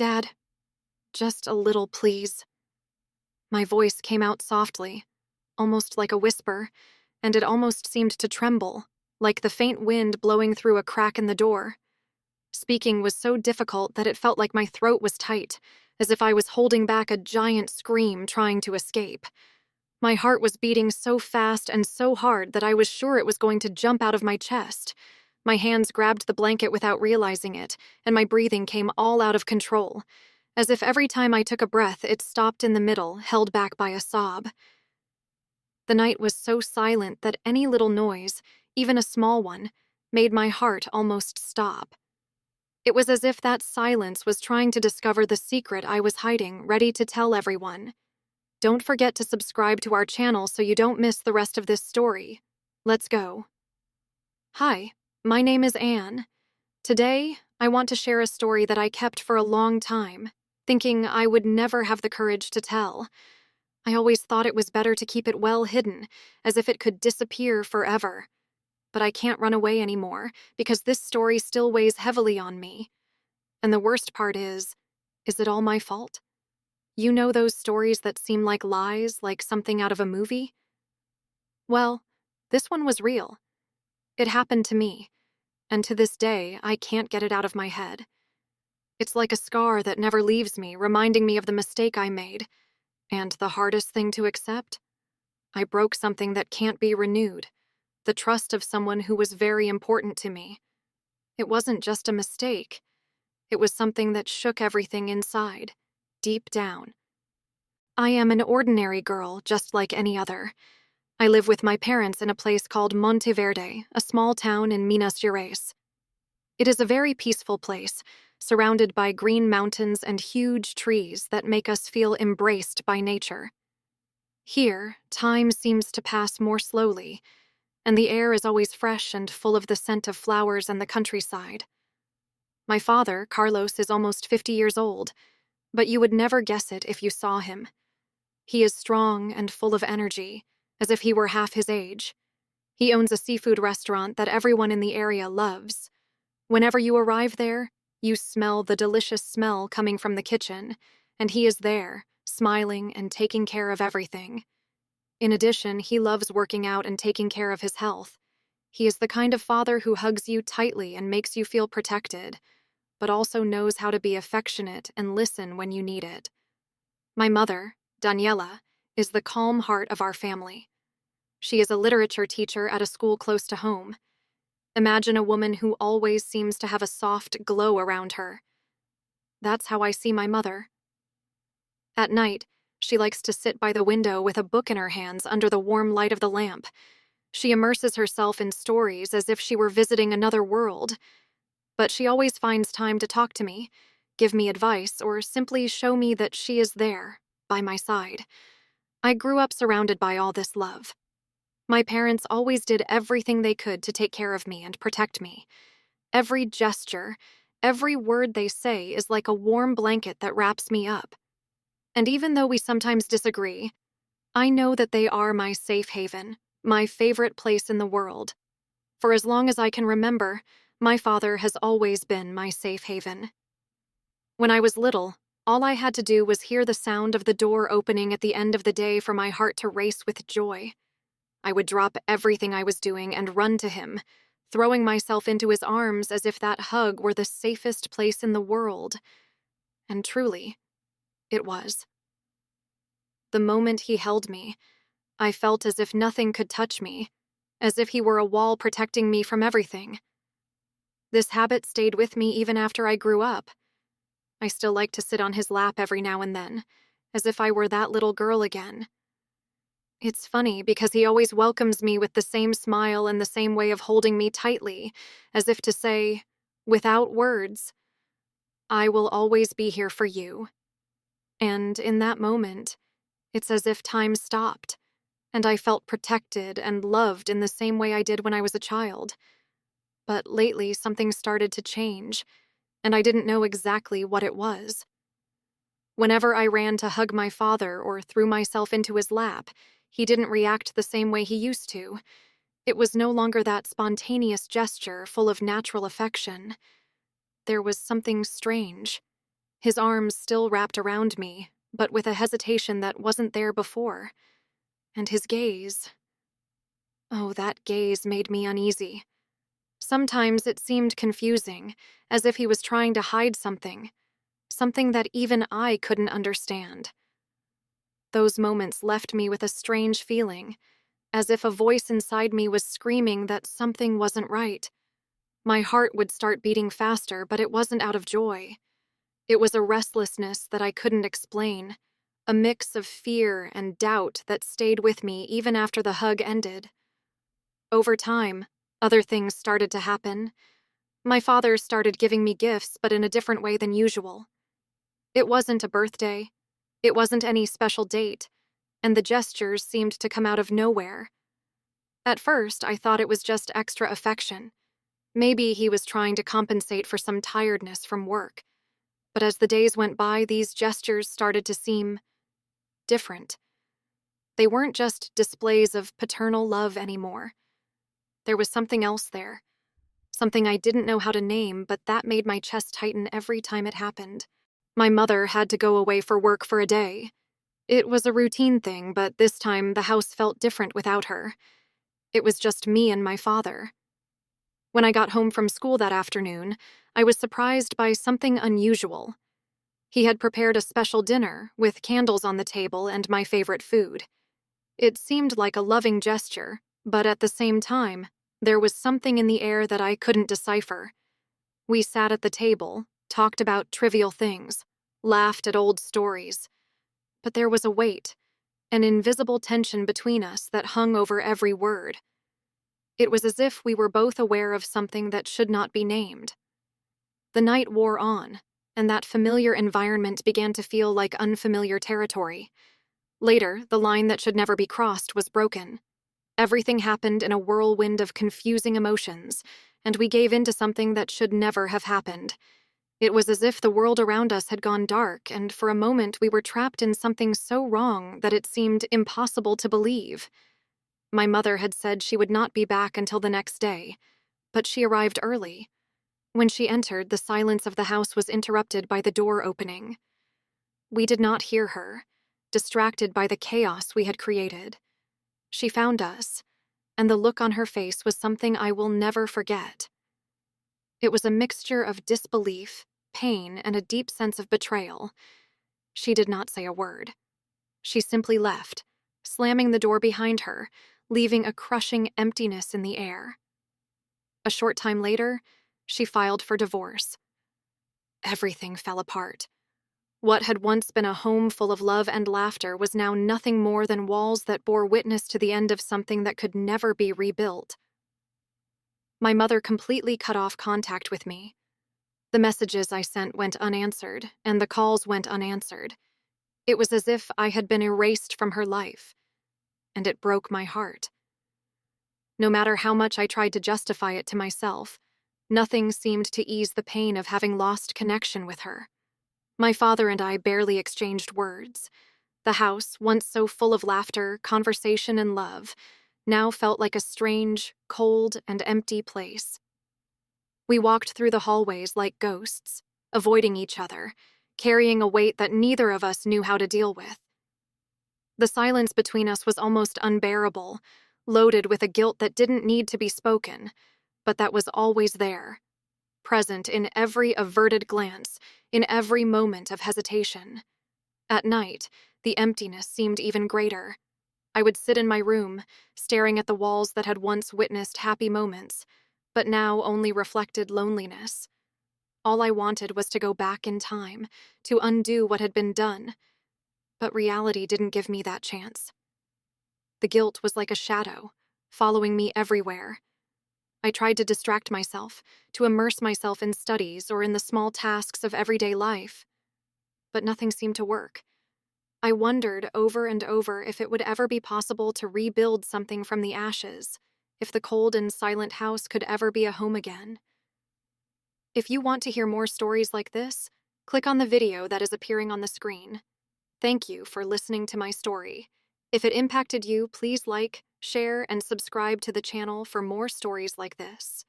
Dad, just a little, please." My voice came out softly, almost like a whisper, and it almost seemed to tremble, like the faint wind blowing through a crack in the door. Speaking was so difficult that it felt like my throat was tight, as if I was holding back a giant scream trying to escape. My heart was beating so fast and so hard that I was sure it was going to jump out of my chest. My hands grabbed the blanket without realizing it, and my breathing came all out of control, as if every time I took a breath it stopped in the middle, held back by a sob. The night was so silent that any little noise, even a small one, made my heart almost stop. It was as if that silence was trying to discover the secret I was hiding, ready to tell everyone. Don't forget to subscribe to our channel so you don't miss the rest of this story. Let's go. Hi, my name is Anne. Today, I want to share a story that I kept for a long time, thinking I would never have the courage to tell. I always thought it was better to keep it well hidden, as if it could disappear forever. But I can't run away anymore, because this story still weighs heavily on me. And the worst part is it all my fault? You know those stories that seem like lies, like something out of a movie? Well, this one was real. It happened to me, and to this day, I can't get it out of my head. It's like a scar that never leaves me, reminding me of the mistake I made. And the hardest thing to accept? I broke something that can't be renewed, the trust of someone who was very important to me. It wasn't just a mistake. It was something that shook everything inside, deep down. I am an ordinary girl, just like any other. I live with my parents in a place called Monte Verde, a small town in Minas Gerais. It is a very peaceful place, surrounded by green mountains and huge trees that make us feel embraced by nature. Here, time seems to pass more slowly, and the air is always fresh and full of the scent of flowers and the countryside. My father, Carlos, is almost 50 years old, but you would never guess it if you saw him. He is strong and full of energy, as if he were half his age. He owns a seafood restaurant that everyone in the area loves. Whenever you arrive there, you smell the delicious smell coming from the kitchen, and he is there, smiling and taking care of everything. In addition, he loves working out and taking care of his health. He is the kind of father who hugs you tightly and makes you feel protected, but also knows how to be affectionate and listen when you need it. My mother, Daniela, is the calm heart of our family. She is a literature teacher at a school close to home. Imagine a woman who always seems to have a soft glow around her. That's how I see my mother. At night, she likes to sit by the window with a book in her hands under the warm light of the lamp. She immerses herself in stories as if she were visiting another world. But she always finds time to talk to me, give me advice, or simply show me that she is there, by my side. I grew up surrounded by all this love. My parents always did everything they could to take care of me and protect me. Every gesture, every word they say is like a warm blanket that wraps me up. And even though we sometimes disagree, I know that they are my safe haven, my favorite place in the world. For as long as I can remember, my father has always been my safe haven. When I was little, all I had to do was hear the sound of the door opening at the end of the day for my heart to race with joy. I would drop everything I was doing and run to him, throwing myself into his arms as if that hug were the safest place in the world. And truly, it was. The moment he held me, I felt as if nothing could touch me, as if he were a wall protecting me from everything. This habit stayed with me even after I grew up. I still like to sit on his lap every now and then, as if I were that little girl again. It's funny because he always welcomes me with the same smile and the same way of holding me tightly, as if to say, without words, I will always be here for you. And in that moment, it's as if time stopped, and I felt protected and loved in the same way I did when I was a child. But lately, something started to change, and I didn't know exactly what it was. Whenever I ran to hug my father or threw myself into his lap, he didn't react the same way he used to. It was no longer that spontaneous gesture full of natural affection. There was something strange. his arms still wrapped around me, but with a hesitation that wasn't there before. And his gaze. Oh, that gaze made me uneasy. Sometimes it seemed confusing, as if he was trying to hide something that even I couldn't understand. Those moments left me with a strange feeling, as if a voice inside me was screaming that something wasn't right. My heart would start beating faster, but it wasn't out of joy. It was a restlessness that I couldn't explain, a mix of fear and doubt that stayed with me even after the hug ended. Over time, other things started to happen. My father started giving me gifts, but in a different way than usual. It wasn't a birthday. It wasn't any special date, and the gestures seemed to come out of nowhere. At first, I thought it was just extra affection. Maybe he was trying to compensate for some tiredness from work. But as the days went by, these gestures started to seem different. They weren't just displays of paternal love anymore. There was something else there. Something I didn't know how to name, but that made my chest tighten every time it happened. My mother had to go away for work for a day. It was a routine thing, but this time the house felt different without her. It was just me and my father. When I got home from school that afternoon, I was surprised by something unusual. He had prepared a special dinner with candles on the table and my favorite food. It seemed like a loving gesture, but at the same time, there was something in the air that I couldn't decipher. We sat at the table, talked about trivial things, laughed at old stories. But there was a weight, an invisible tension between us that hung over every word. It was as if we were both aware of something that should not be named. The night wore on, and that familiar environment began to feel like unfamiliar territory. Later, the line that should never be crossed was broken. Everything happened in a whirlwind of confusing emotions, and we gave in to something that should never have happened. It was as if the world around us had gone dark, and for a moment we were trapped in something so wrong that it seemed impossible to believe. My mother had said she would not be back until the next day, but she arrived early. When she entered, the silence of the house was interrupted by the door opening. We did not hear her, distracted by the chaos we had created. She found us, and the look on her face was something I will never forget. It was a mixture of disbelief, pain, and a deep sense of betrayal. She did not say a word. She simply left, slamming the door behind her, leaving a crushing emptiness in the air. A short time later, she filed for divorce. Everything fell apart. What had once been a home full of love and laughter was now nothing more than walls that bore witness to the end of something that could never be rebuilt. My mother completely cut off contact with me. The messages I sent went unanswered, and the calls went unanswered. It was as if I had been erased from her life, and it broke my heart. No matter how much I tried to justify it to myself, nothing seemed to ease the pain of having lost connection with her. My father and I barely exchanged words. The house, once so full of laughter, conversation, and love, now felt like a strange, cold, and empty place. We walked through the hallways like ghosts, avoiding each other, carrying a weight that neither of us knew how to deal with. The silence between us was almost unbearable, loaded with a guilt that didn't need to be spoken, but that was always there, present in every averted glance, in every moment of hesitation. At night, the emptiness seemed even greater. I would sit in my room, staring at the walls that had once witnessed happy moments, but now only reflected loneliness. All I wanted was to go back in time, to undo what had been done, but reality didn't give me that chance. The guilt was like a shadow, following me everywhere. I tried to distract myself, to immerse myself in studies or in the small tasks of everyday life, but nothing seemed to work. I wondered over and over if it would ever be possible to rebuild something from the ashes, if the cold and silent house could ever be a home again. If you want to hear more stories like this, click on the video that is appearing on the screen. Thank you for listening to my story. If it impacted you, please like, share, and subscribe to the channel for more stories like this.